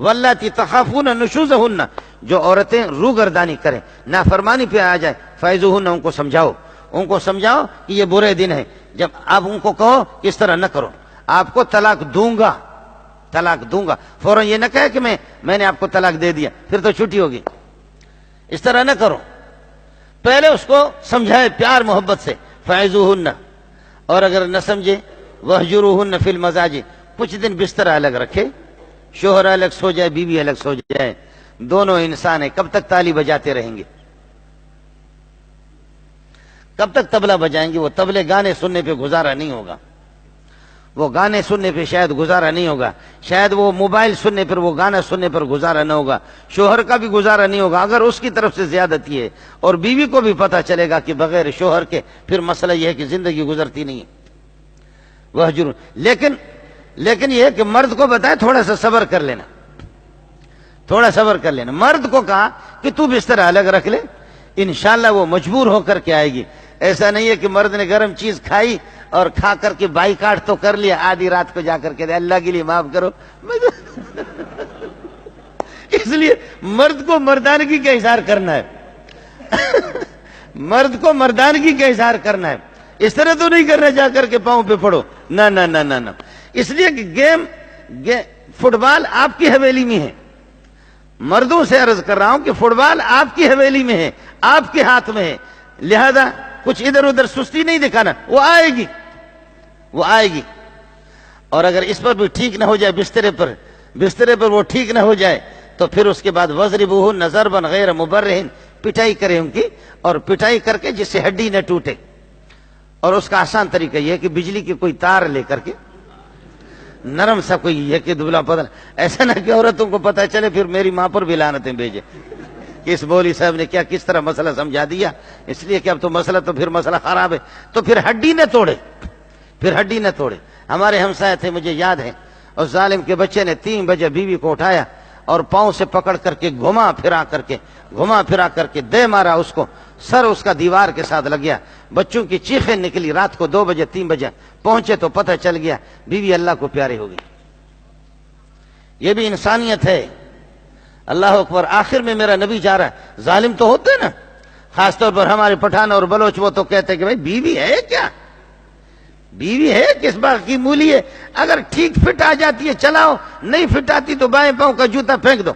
واللاتی تخافون نشوزہن، جو عورتیں روگردانی کریں، نافرمانی پہ آ جائے، فعظوہن، ان کو سمجھاؤ کہ یہ برے دن ہے. جب آپ ان کو کہو کہ اس طرح نہ کرو، آپ کو طلاق دوں گا، فوراً یہ نہ کہے کہ میں نے آپ کو طلاق دے دیا پھر تو چھٹی ہوگی. اس طرح نہ کرو، پہلے اس کو سمجھائے پیار محبت سے. فعظوہن، اور اگر نہ سمجھے وہجروہن فی المضاجع، کچھ دن بستر الگ رکھے، شوہر الگ سو جائے، بیوی الگ سو جائے، دونوں انسان ہیں. کب تک تالی بجاتے رہیں گے؟ کب تک طبلہ بجائیں گے؟ وہ طبلے گانے سننے پہ گزارا نہیں ہوگا، وہ گانے سننے پہ شاید گزارا نہیں ہوگا، شاید وہ موبائل سننے پر، وہ گانا سننے پر گزارا نہ ہوگا، شوہر کا بھی گزارا نہیں ہوگا اگر اس کی طرف سے زیادتی ہے. اور بیوی کو بھی پتہ چلے گا کہ بغیر شوہر کے پھر مسئلہ یہ ہے کہ زندگی گزرتی نہیں ہے. وہجر، لیکن یہ ہے کہ مرد کو بتائے تھوڑا سا صبر کر لینا، مرد کو کہا کہ تو بستر الگ رکھ لے، انشاءاللہ وہ مجبور ہو کر کے آئے گی. ایسا نہیں ہے کہ مرد نے گرم چیز کھائی اور کھا کر کے بائیکاٹ تو کر لیا، آدھی رات کو جا کر کے اللہ کے لیے معاف کرو. اس لیے مرد کو مردانگی کا اظہار کرنا ہے، مرد کو مردانگی کا اظہار کرنا ہے. اس طرح تو نہیں کرنا جا کر کے پاؤں پہ پڑو، نہ. اس لیے کہ فٹ بال آپ کی حویلی میں ہے. مردوں سے عرض کر رہا ہوں کہ فٹ بال آپ کی حویلی میں ہے، آپ کے ہاتھ میں ہے، لہذا کچھ ادھر ادھر سستی نہیں دکھانا. وہ آئے گی. اور اگر اس پر بھی ٹھیک نہ ہو جائے، بسترے پر وہ ٹھیک نہ ہو جائے، تو پھر اس کے بعد وَضْرِبُوهُنَّ ضَرْبًا غَيْرَ مُبَرِّحٍ، پٹائی کرے ان کی، اور پٹائی کر کے جس سے ہڈی نہ ٹوٹے. اور اس کا آسان طریقہ یہ ہے کہ بجلی کی کوئی تار لے کر کے، نرم سا کوئی یہ کہ دبلا پتلا، ایسا نہ کہ عورتوں کو پتہ چلے پھر میری ماں پر بھی لعنتیں بھیجے کہ اس بولی صاحب نے کس طرح مسئلہ سمجھا دیا. اس لیے کہ اب تو مسئلہ خراب ہے، تو پھر ہڈی نہ توڑے. ہمارے ہمسائے تھے، مجھے یاد ہے، اور ظالم کے بچے نے 3 بجے بیوی کو اٹھایا اور پاؤں سے پکڑ کر کے گھما پھرا کر کے دے مارا اس کو، سر اس کا دیوار کے ساتھ لگ گیا. بچوں کی چیخیں نکلی. رات کو 2 بجے 3 بجے پہنچے تو پتہ چل گیا بیوی اللہ کو پیاری ہو گئی. یہ بھی انسانیت ہے. اللہ اکبر. آخر میں میرا نبی جا رہا ہے. ظالم تو ہوتے نا، خاص طور پر ہمارے پٹھان اور بلوچ، وہ تو کہتے ہیں کہ بھائی بیوی ہے کیا، بیوی ہے کس باغ کی مولی ہے، اگر ٹھیک فٹ آ جاتی ہے چلاؤ، نہیں فٹ آتی تو بائیں پاؤں کا جوتا پھینک دو.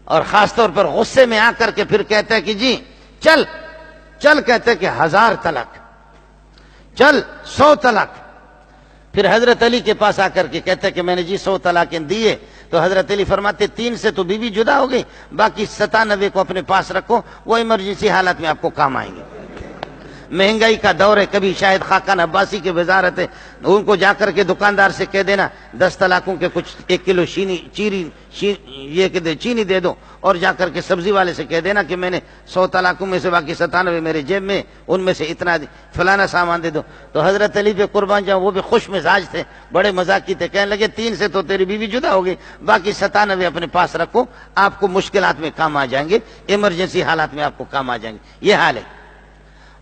اور خاص طور پر غصے میں آ کر کے پھر کہتے ہیں کہ جی چل کہتے ہیں کہ 1000 طلاق، چل 100 طلاق. پھر حضرت علی کے پاس آ کر کے کہتے ہیں کہ میں نے جی 100 طلاقیں دیے. تو حضرت علی فرماتے 3 سے تو بیوی جدا ہو گئی، باقی 97 کو اپنے پاس رکھو، وہ ایمرجنسی حالات میں آپ کو کام آئیں گے. مہنگائی کا دور ہے، کبھی شاید خاقان عباسی کی وزارت ہے، ان کو جا کر کے دکاندار سے کہہ دینا 10 طلاقوں کے کچھ 1 کلو چینی دے دو، اور جا کر کے سبزی والے سے کہہ دینا کہ میں نے 100 طلاقوں میں سے باقی 97 میرے جیب میں، ان میں سے اتنا فلانا سامان دے دو. تو حضرت علی پہ قربان جاؤں، وہ بھی خوش مزاج تھے، بڑے مذاقی تھے، کہنے لگے 3 سے تو تیری بیوی جدا ہو گئی، باقی 97 اپنے پاس رکھو، آپ کو مشکلات میں کام آ جائیں گے، ایمرجنسی حالات میں آپ کو کام آ جائیں گے. یہ حال ہے.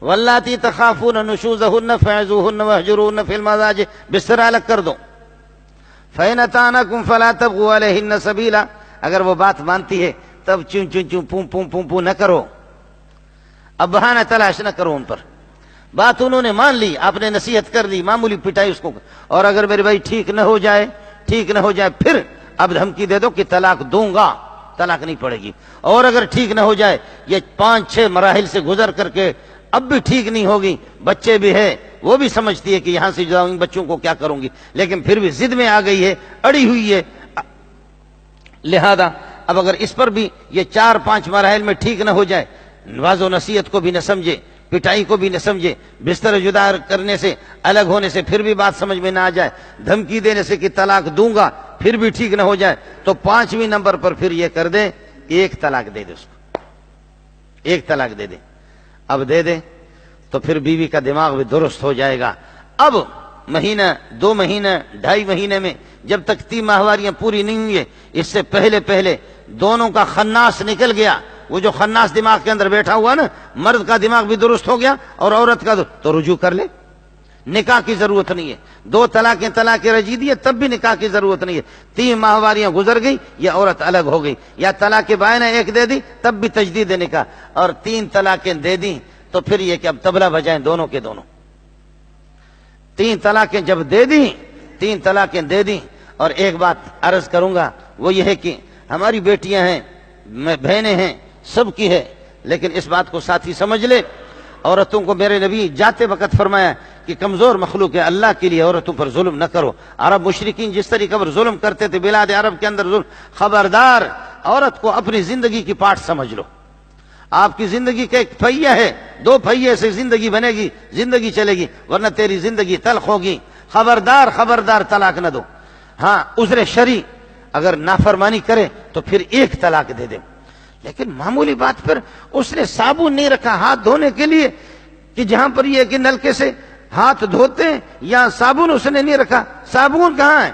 واللاتی تخافون نشوزہن فعظوہن واہجروہن فی المضاجع، بستر الگ کر دو. فإن أطعنكم فلا تبغوا علیہن سبیلا، اگر وہ بات مانتی ہے تب چون پوں نہ کرو، اب بہانہ تلاش نہ کرو ان پر. بات انہوں نے مان لی، آپ نے نصیحت کر لی، معمولی پٹائی اس کو، اور اگر میرے بھائی ٹھیک نہ ہو جائے پھر اب دھمکی دے دو کہ طلاق دوں گا، طلاق نہیں پڑے گی. اور اگر ٹھیک نہ ہو جائے، یہ 5-6 مراحل سے گزر کر کے اب بھی ٹھیک نہیں ہوگی، بچے بھی ہے، وہ بھی سمجھتی ہے کہ یہاں سے جاؤں، بچوں کو کیا کروں گی، لیکن پھر بھی ضد میں آ گئی ہے، اڑی ہوئی ہے. لہذا اب اگر اس پر بھی یہ 4-5 مراحل میں ٹھیک نہ ہو جائے، نواز و نصیحت کو بھی نہ سمجھے، پٹائی کو بھی نہ سمجھے، بستر جدا کرنے سے، الگ ہونے سے پھر بھی بات سمجھ میں نہ آ جائے، دھمکی دینے سے کہ طلاق دوں گا پھر بھی ٹھیک نہ ہو جائے، تو 5ویں نمبر پر پھر یہ کر دے، 1 طلاق دے دے اس کو، 1 طلاق دے دے. اب دے دے تو پھر بیوی کا دماغ بھی درست ہو جائے گا. اب مہینہ 2 مہینہ 2.5 مہینے میں جب تک 3 ماہواریاں پوری نہیں ہوئی، اس سے پہلے دونوں کا خناس نکل گیا. وہ جو خناس دماغ کے اندر بیٹھا ہوا نا، مرد کا دماغ بھی درست ہو گیا اور عورت کا، تو رجوع کر لے، نکاح کی ضرورت نہیں ہے. 2 طلاقیں طلاق رجعی دی تب بھی نکاح کی ضرورت نہیں ہے. 3 ماہواریاں گزر گئی یہ عورت الگ ہو گئی, یا طلاق بائنہ 1 دے دی تب بھی تجدید نکاح, اور 3 طلاقیں دے دی تو پھر یہ کہ اب طبلہ بجائیں دونوں کے دونوں. 3 طلاقیں جب دے دی, 3 طلاقیں دے دی. اور ایک بات عرض کروں گا وہ یہ ہے کہ ہماری بیٹیاں ہیں, بہنیں ہیں, سب کی ہے, لیکن اس بات کو ساتھی سمجھ لے, عورتوں کو میرے نبی جاتے وقت فرمایا کہ کمزور مخلوق ہے, اللہ کے لیے عورتوں پر ظلم نہ کرو. عرب مشرکین جس طریقے پر ظلم کرتے تھے بلاد عرب کے اندر ظلم, خبردار عورت کو اپنی زندگی کی پارٹ سمجھ لو. آپ کی زندگی کا ایک پہیہ ہے, 2 پہیے سے زندگی بنے گی, زندگی چلے گی, ورنہ تیری زندگی تلخ ہوگی. خبردار خبردار طلاق نہ دو. ہاں عذر شرعی اگر نافرمانی کرے تو پھر 1 طلاق دے دے, لیکن معمولی بات پر اس نے صابن نہیں رکھا ہاتھ دھونے کے لیے کہ جہاں پر یہ کہ نلکے سے ہاتھ دھوتے ہیں, یا صابن اس نے نہیں رکھا. صابن کہاں ہے,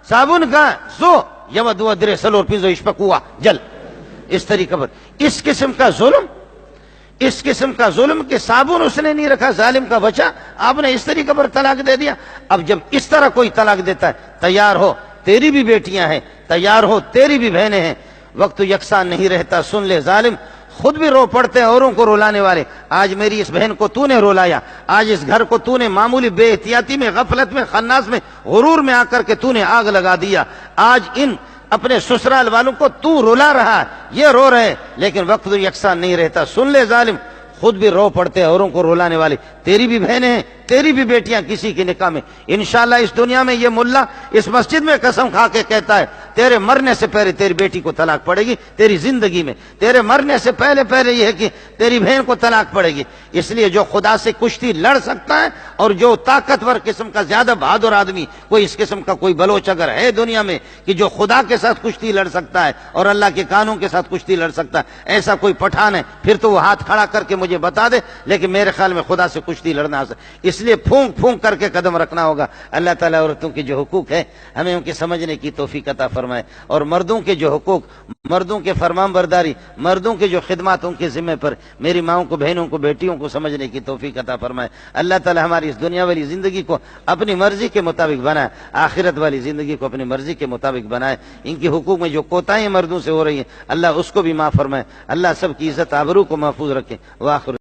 صابن کہاں ہے, سو یودو درے سلور پیزو اشپکوا جل. اس طریقے پر اس قسم کا ظلم, اس قسم کا ظلم کہ صابن اس نے نہیں رکھا, ظالم کا بچہ, آپ نے اس طریقے پر طلاق دے دیا. اب جب اس طرح کوئی طلاق دیتا ہے, تیار ہو تیری بھی بیٹیاں ہیں, تیار ہو تیری بھی بہنیں ہیں. وقت یکساں نہیں رہتا, سن لے ظالم, خود بھی رو پڑتے ہیں اوروں کو رلانے والے. آج میری اس بہن کو تو نے رلایا, آج اس گھر کو تو نے معمولی بے احتیاطی میں, غفلت میں, خناس میں, غرور میں آ کر کے تو نے آگ لگا دیا. آج ان اپنے سسرال والوں کو تو رلا رہا ہے, یہ رو رہے, لیکن وقت یکساں نہیں رہتا. سن لے ظالم, خود بھی رو پڑتے ہیں اوروں کو رلانے والے. تیری بھی بہنیں ہیں, تیری بھی بیٹیاں کسی کے نکاح میں. انشاءاللہ اس دنیا میں یہ ملا اس مسجد میں قسم کھا کے کہتا ہے تیرے مرنے سے پہلے تیری بیٹی کو طلاق پڑے گی. تیری زندگی میں تیرے مرنے سے پہلے یہ ہے کہ تیری بہن کو طلاق پڑے گی. اس لیے جو خدا سے کشتی لڑ سکتا ہے, اور جو طاقتور قسم کا زیادہ بہادر آدمی, کوئی اس قسم کا کوئی بلوچ اگر ہے دنیا میں کہ جو خدا کے ساتھ کشتی لڑ سکتا ہے اور اللہ کے قانون کے ساتھ کشتی لڑ سکتا ہے, ایسا کوئی پٹھان ہے, پھر تو وہ ہاتھ کھڑا کر کے مجھے بتا دے. لیکن میرے خیال میں خدا سے کشتی لڑنا, اس لیے پھونک پھونک کر کے قدم رکھنا ہوگا. اللہ تعالیٰ عورتوں کے جو حقوق ہے ہمیں ان کے سمجھنے کی توفیق عطا فرمائے, اور مردوں کے جو حقوق, مردوں کے فرمان برداری, مردوں کے جو خدمات ان کے ذمہ پر میری ماؤں کو, بہنوں کو, بیٹیوں کو سمجھنے کی توفیق عطا فرمائے. اللہ تعالیٰ ہماری اس دنیا والی زندگی کو اپنی مرضی کے مطابق بنائے, آخرت والی زندگی کو اپنی مرضی کے مطابق بنائے. ان کے حقوق میں جو کوتاہیاں مردوں سے ہو رہی ہیں اللہ اس کو بھی معاف فرمائے. اللہ سب کی عزت آبرو کو محفوظ رکھے. وآخر